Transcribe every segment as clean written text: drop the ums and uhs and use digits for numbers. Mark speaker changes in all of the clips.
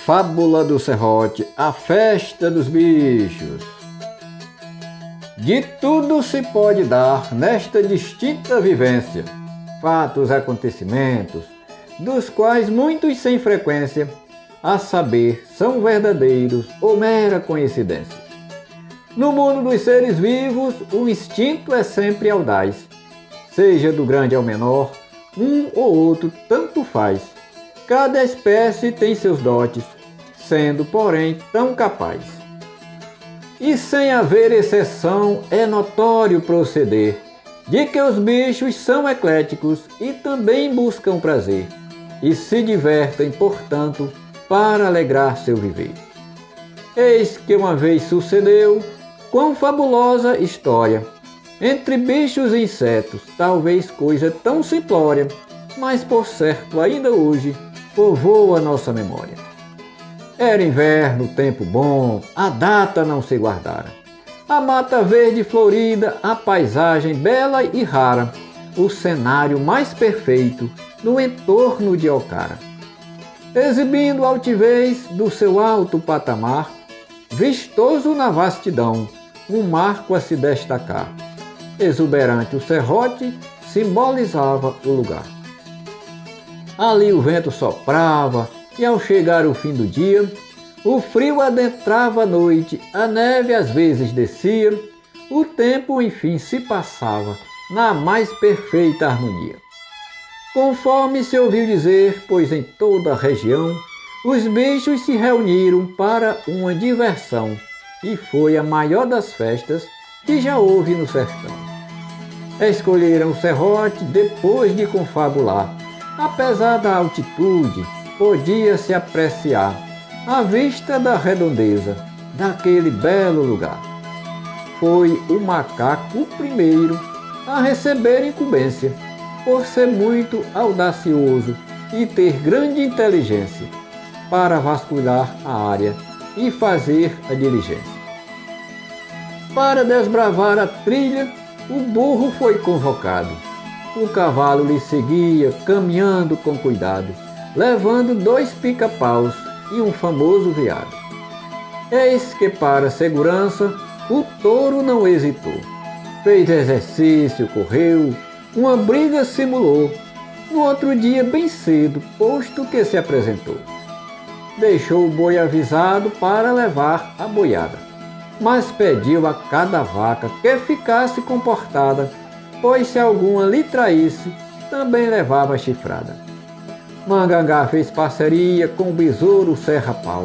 Speaker 1: Fábula do Serrote, a festa dos bichos. De tudo se pode dar nesta distinta vivência, fatos, acontecimentos, dos quais muitos sem frequência, a saber, são verdadeiros ou mera coincidência. No mundo dos seres vivos, o instinto é sempre audaz, seja do grande ao menor, um ou outro tanto faz. Cada espécie tem seus dotes, sendo, porém, tão capaz. E sem haver exceção, é notório proceder de que os bichos são ecléticos e também buscam prazer, e se divertem, portanto, para alegrar seu viver. Eis que uma vez sucedeu, quão fabulosa história, entre bichos e insetos, talvez coisa tão simplória, mas por certo ainda hoje povoa nossa memória. Era inverno, tempo bom, a data não se guardara. A mata verde florida, a paisagem bela e rara, o cenário mais perfeito no entorno de Ocara. Exibindo a altivez do seu alto patamar, vistoso na vastidão, um marco a se destacar. Exuberante o serrote simbolizava o lugar. Ali o vento soprava, e ao chegar o fim do dia, o frio adentrava a noite, a neve às vezes descia, o tempo enfim se passava na mais perfeita harmonia. Conforme se ouviu dizer, pois em toda a região, os bichos se reuniram para uma diversão, e foi a maior das festas que já houve no sertão. Escolheram o serrote depois de confabular. Apesar da altitude, podia-se apreciar a vista da redondeza daquele belo lugar. Foi o macaco o primeiro a receber incumbência, por ser muito audacioso e ter grande inteligência para vasculhar a área e fazer a diligência. Para desbravar a trilha, o burro foi convocado. O cavalo lhe seguia, caminhando com cuidado, levando 2 pica-paus e um famoso veado. Eis que, para segurança, o touro não hesitou. Fez exercício, correu, uma briga simulou. No outro dia, bem cedo, posto que se apresentou. Deixou o boi avisado para levar a boiada, mas pediu a cada vaca que ficasse comportada, pois se alguma lhe traísse, também levava chifrada. Mangangá fez parceria com o besouro serra-pau.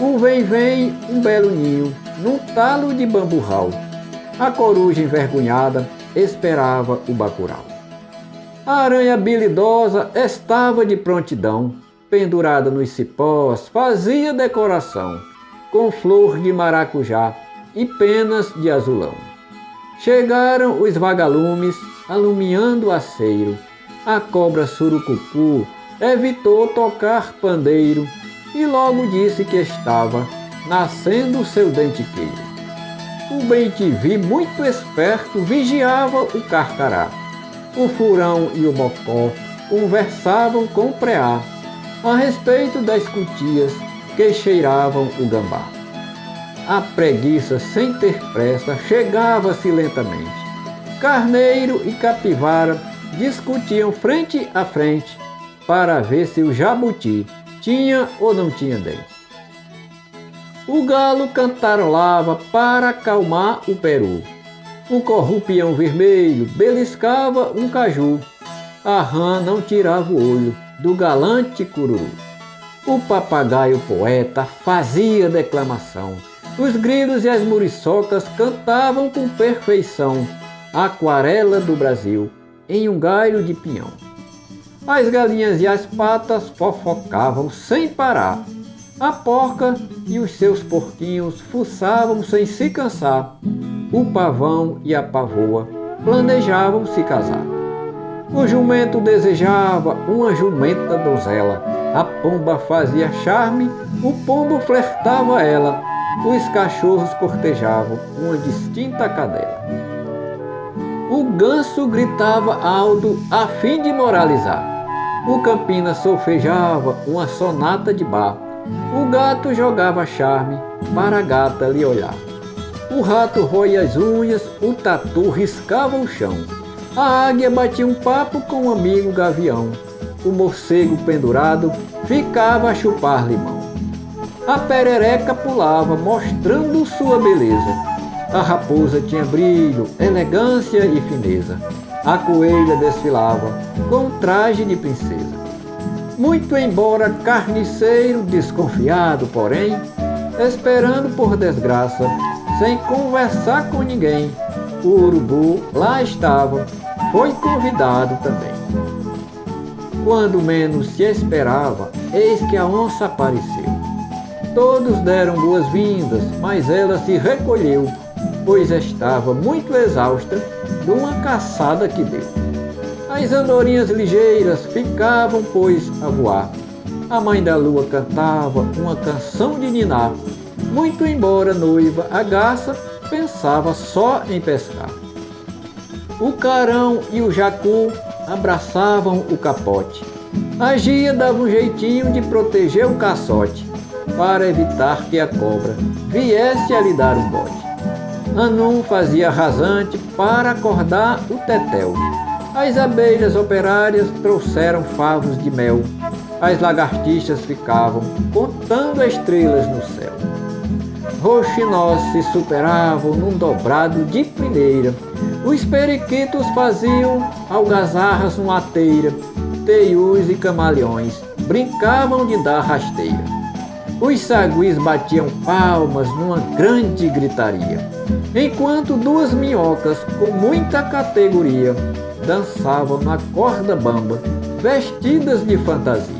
Speaker 1: Um vem, um belo ninho, num talo de bamburral. A coruja envergonhada esperava o bacural. A aranha habilidosa estava de prontidão, pendurada nos cipós, fazia decoração, com flor de maracujá e penas de azulão. Chegaram os vagalumes, alumiando o aceiro. A cobra surucucu evitou tocar pandeiro e logo disse que estava nascendo seu dentiqueiro. O bem-te-vi, muito esperto, vigiava o carcará. O furão e o mocó conversavam com o preá a respeito das cutias que cheiravam o gambá. A preguiça, sem ter pressa, chegava-se lentamente. Carneiro e capivara discutiam frente a frente para ver se o jabuti tinha ou não tinha dente. O galo cantarolava para acalmar o peru. Um corrupião vermelho beliscava um caju. A rã não tirava o olho do galante cururu. O papagaio poeta fazia declamação. Os grilos e as muriçocas cantavam com perfeição a aquarela do Brasil em um galho de pinhão. As galinhas e as patas fofocavam sem parar. A porca e os seus porquinhos fuçavam sem se cansar. O pavão e a pavoa planejavam se casar. O jumento desejava uma jumenta donzela. A pomba fazia charme, o pombo flertava ela. Os cachorros cortejavam uma distinta cadela. O ganso gritava alto a fim de moralizar. O campina solfejava uma sonata de bar. O gato jogava charme para a gata lhe olhar. O rato roía as unhas, o tatu riscava o chão. A águia batia um papo com o amigo gavião. O morcego pendurado ficava a chupar limão. A perereca pulava mostrando sua beleza. A raposa tinha brilho, elegância e fineza. A coelha desfilava com traje de princesa. Muito embora carniceiro, desconfiado, porém, esperando por desgraça, sem conversar com ninguém, o urubu lá estava, foi convidado também. Quando menos se esperava, eis que a onça apareceu. Todos deram boas-vindas, mas ela se recolheu, pois estava muito exausta de uma caçada que deu. As andorinhas ligeiras ficavam, pois, a voar. A mãe da lua cantava uma canção de ninar. Muito embora noiva, a garça pensava só em pescar. O carão e o jacu abraçavam o capote. A gia dava um jeitinho de proteger o caçote, para evitar que a cobra viesse a lhe dar um bote. Anum fazia rasante para acordar o tetel. As abelhas operárias trouxeram favos de mel. As lagartixas ficavam contando estrelas no céu. Roxinós se superavam num dobrado de primeira. Os periquitos faziam algazarras numa teira. Teius e camaleões brincavam de dar rasteira. Os saguis batiam palmas numa grande gritaria, enquanto duas minhocas com muita categoria dançavam na corda bamba, vestidas de fantasia.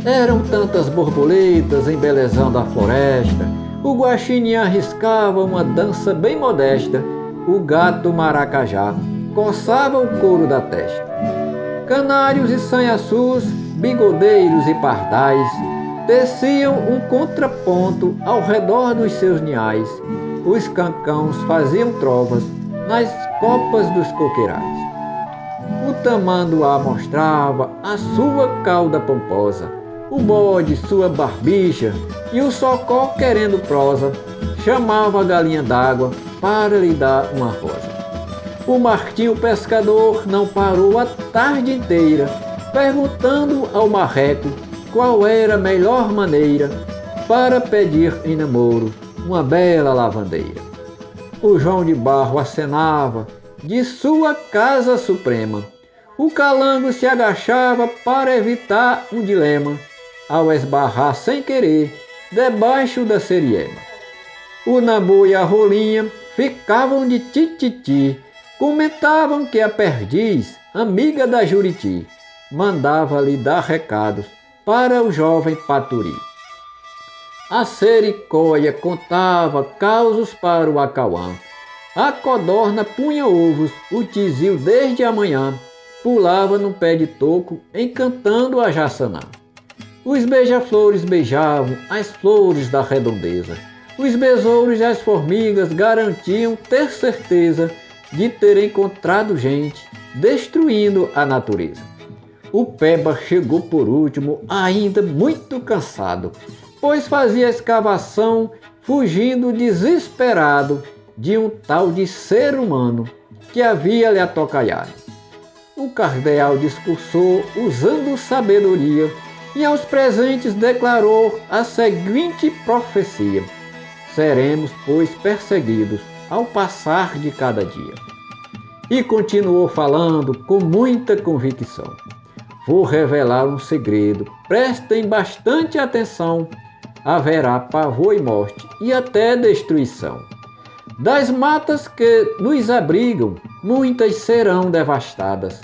Speaker 1: Eram tantas borboletas embelezando a floresta, o guaxinim arriscava uma dança bem modesta, o gato maracajá coçava o couro da testa. Canários e sanhaçus, bigodeiros e pardais, teciam um contraponto ao redor dos seus ninhais. Os cancãos faziam trovas nas copas dos coqueirais. O tamanduá mostrava a sua cauda pomposa, o bode sua barbicha e o socó, querendo prosa, chamava a galinha d'água para lhe dar uma rosa. O martim, o pescador, não parou a tarde inteira, perguntando ao marreco qual era a melhor maneira para pedir em namoro uma bela lavandeira. O João de Barro acenava de sua casa suprema. O calango se agachava para evitar um dilema, ao esbarrar sem querer debaixo da seriema. O Nambu e a Rolinha ficavam de tititi, comentavam que a perdiz, amiga da Juriti, mandava-lhe dar recados para o jovem Paturi. A Sericóia contava causos para o Acauã. A Codorna punha ovos, o Tizil desde a manhã pulava num pé de toco, encantando a Jaçanã. Os beija-flores beijavam as flores da redondeza. Os besouros e as formigas garantiam ter certeza de ter encontrado gente destruindo a natureza. O Peba chegou por último, ainda muito cansado, pois fazia escavação fugindo desesperado de um tal de ser humano que havia lhe atocaiado. O cardeal discursou usando sabedoria e aos presentes declarou a seguinte profecia: seremos, pois, perseguidos ao passar de cada dia. E continuou falando com muita convicção: vou revelar um segredo, prestem bastante atenção, haverá pavor e morte e até destruição. Das matas que nos abrigam, muitas serão devastadas,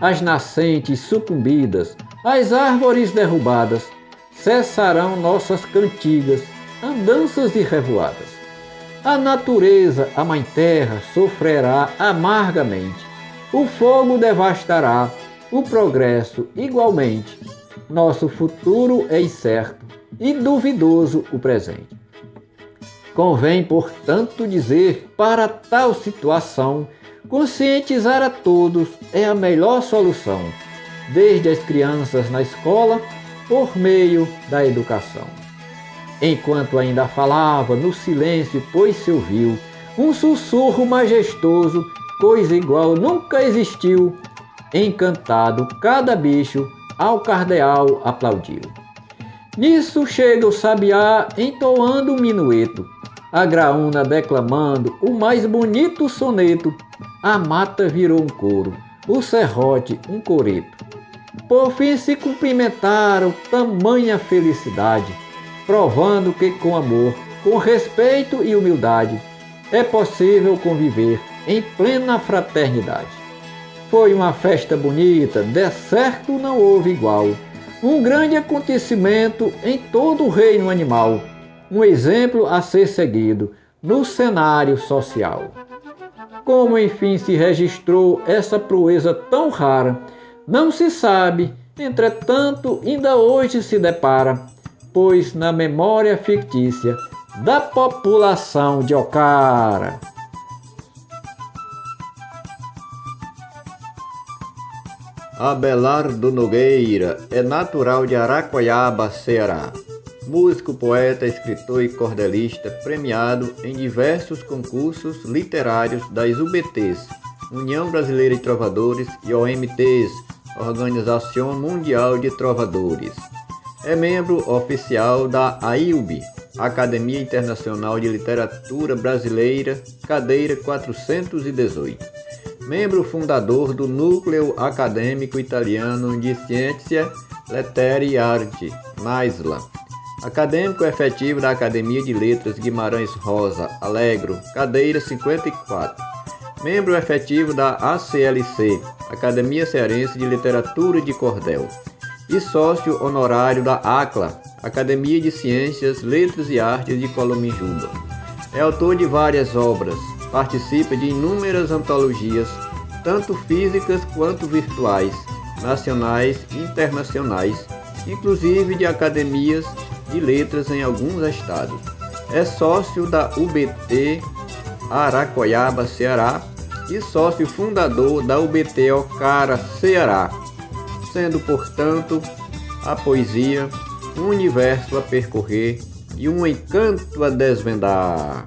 Speaker 1: as nascentes sucumbidas, as árvores derrubadas, cessarão nossas cantigas, andanças e revoadas. A natureza, a mãe terra, sofrerá amargamente, o fogo devastará, o progresso igualmente. Nosso futuro é incerto e duvidoso o presente. Convém, portanto, dizer, para tal situação, conscientizar a todos é a melhor solução, desde as crianças na escola por meio da educação. Enquanto ainda falava, no silêncio, pois se ouviu um sussurro majestoso, coisa igual nunca existiu. Encantado, cada bicho ao cardeal aplaudiu. Nisso chega o sabiá entoando um minueto, a graúna declamando o mais bonito soneto. A mata virou um coro, o serrote um coreto. Por fim se cumprimentaram, tamanha felicidade, provando que com amor, com respeito e humildade, é possível conviver em plena fraternidade. Foi uma festa bonita, de certo não houve igual, um grande acontecimento em todo o reino animal, um exemplo a ser seguido no cenário social. Como enfim se registrou essa proeza tão rara, não se sabe, entretanto ainda hoje se depara, pois na memória fictícia da população de Ocara.
Speaker 2: Abelardo Nogueira é natural de Araquaiaba, Ceará. Músico, poeta, escritor e cordelista, premiado em diversos concursos literários das UBTs, União Brasileira de Trovadores, e OMTs, Organização Mundial de Trovadores. É membro oficial da AILB, Academia Internacional de Literatura Brasileira, cadeira 418. Membro fundador do Núcleo Acadêmico Italiano de Ciência, Lettere e Arte, NAISLA. Acadêmico efetivo da Academia de Letras Guimarães Rosa, Alegro, cadeira 54. Membro efetivo da ACLC, Academia Cearense de Literatura de Cordel. E sócio honorário da ACLA, Academia de Ciências, Letras e Artes de Colomijuba. É autor de várias obras. Participa de inúmeras antologias, tanto físicas quanto virtuais, nacionais e internacionais, inclusive de academias de letras em alguns estados. É sócio da UBT Araquaiaba, Ceará, e sócio fundador da UBT Ocara, Ceará, sendo, portanto, a poesia um universo a percorrer e um encanto a desvendar.